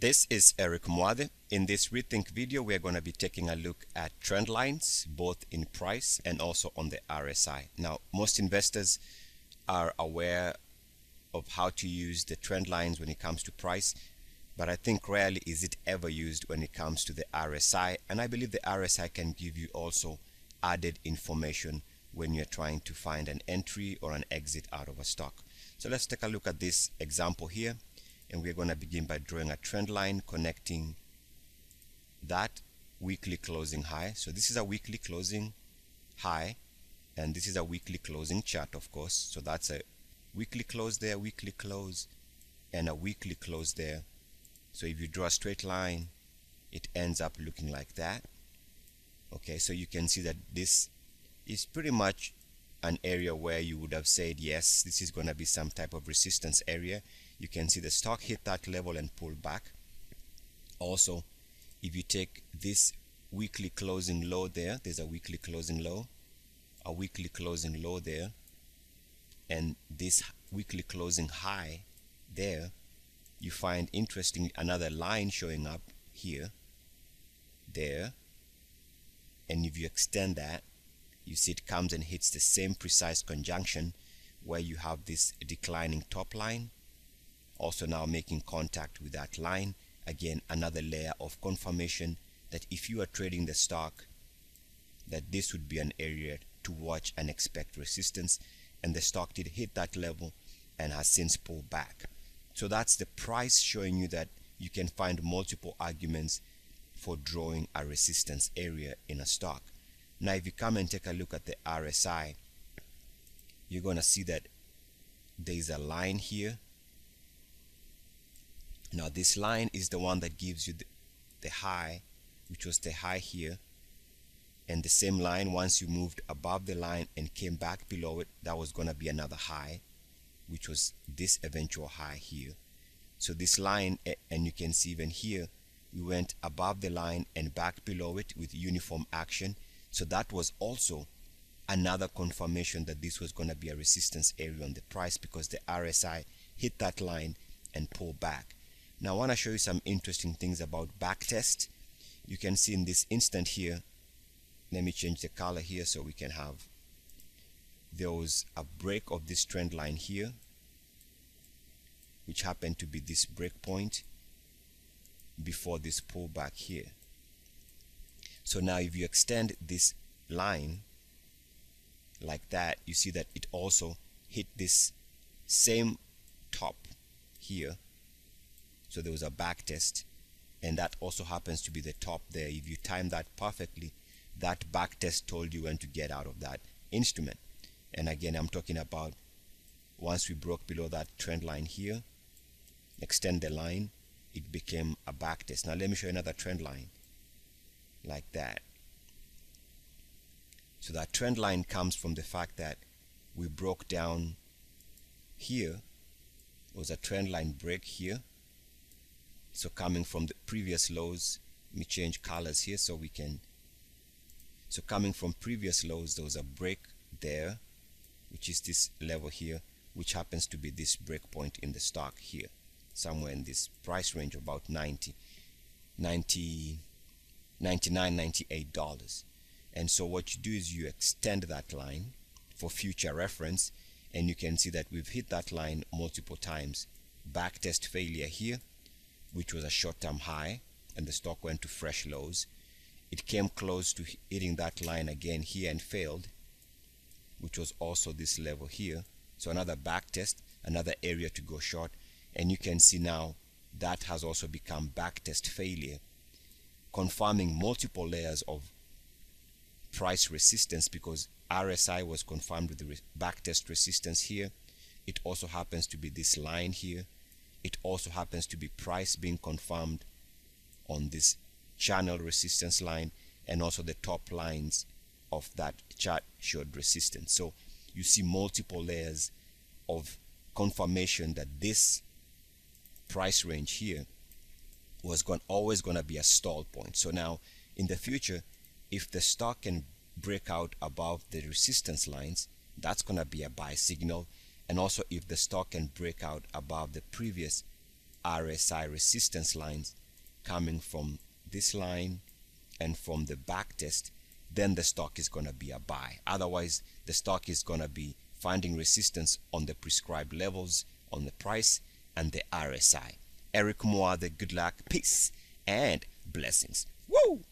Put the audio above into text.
This is Eric Mwade. In this Rethink video, we are going to be taking a look at trend lines, both in price and also on the RSI. Now, most investors are aware of how to use the trend lines when it comes to price, but I think rarely is it ever used when it comes to the RSI. And I believe the RSI can give you also added information when you're trying to find an entry or an exit out of a stock. So let's take a look at this example here. And we're going to begin by drawing a trend line connecting that weekly closing high. So this is a weekly closing high, and this is a weekly closing chart, of course. So that's a weekly close there, weekly close, and a weekly close there. So if you draw a straight line, it ends up looking like that. Okay, so you can see that this is pretty much an area where you would have said, yes, this is going to be some type of resistance area. You can see the stock hit that level and pull back. Also, if you take this weekly closing low there, there's a weekly closing low, a weekly closing low there, and this weekly closing high there, you find interesting another line showing up here, there, and if you extend that, you see it comes and hits the same precise conjunction where you have this declining top line, also now making contact with that line. Again, another layer of confirmation that if you are trading the stock, that this would be an area to watch and expect resistance, and the stock did hit that level and has since pulled back. So that's the price showing you that you can find multiple arguments for drawing a resistance area in a stock. Now if you come and take a look at the RSI, you're going to see that there is a line here. Now this line is the one that gives you the high, which was the high here, and the same line, once you moved above the line and came back below it, that was going to be another high, which was this eventual high here. So this line, and you can see even here, we went above the line and back below it with uniform action. So that was also another confirmation that this was going to be a resistance area on the price, because the RSI hit that line and pulled back. Now I want to show you some interesting things about backtest. You can see in this instant here, let me change the color here so we can have, there was a break of this trend line here, which happened to be this break point before this pullback here. So now if you extend this line like that, you see that it also hit this same top here. So there was a back test, and that also happens to be the top there. If you time that perfectly, that back test told you when to get out of that instrument. And again, I'm talking about once we broke below that trend line here, extend the line, it became a back test. Now let me show you another trend line like that. So that trend line comes from the fact that we broke down here. It was a trend line break here. So coming from the previous lows, let me change colors here so we can. So coming from previous lows, there was a break there, which is this level here, which happens to be this break point in the stock here, somewhere in this price range of about $99, $98. And so what you do is you extend that line for future reference, and you can see that we've hit that line multiple times. Backtest failure here, which was a short-term high, and the stock went to fresh lows. It came close to hitting that line again here and failed, which was also this level here. So another backtest, another area to go short, and you can see now that has also become backtest failure, confirming multiple layers of price resistance, because RSI was confirmed with the backtest resistance here. It also happens to be this line here. It also happens to be price being confirmed on this channel resistance line, and also the top lines of that chart showed resistance. So you see multiple layers of confirmation that this price range here was always going to be a stall point. So now in the future, if the stock can break out above the resistance lines, that's going to be a buy signal. And also if the stock can break out above the previous RSI resistance lines coming from this line and from the back test, then the stock is going to be a buy. Otherwise, the stock is going to be finding resistance on the prescribed levels on the price and the RSI. Eric Muathe, good luck, peace, and blessings. Woo!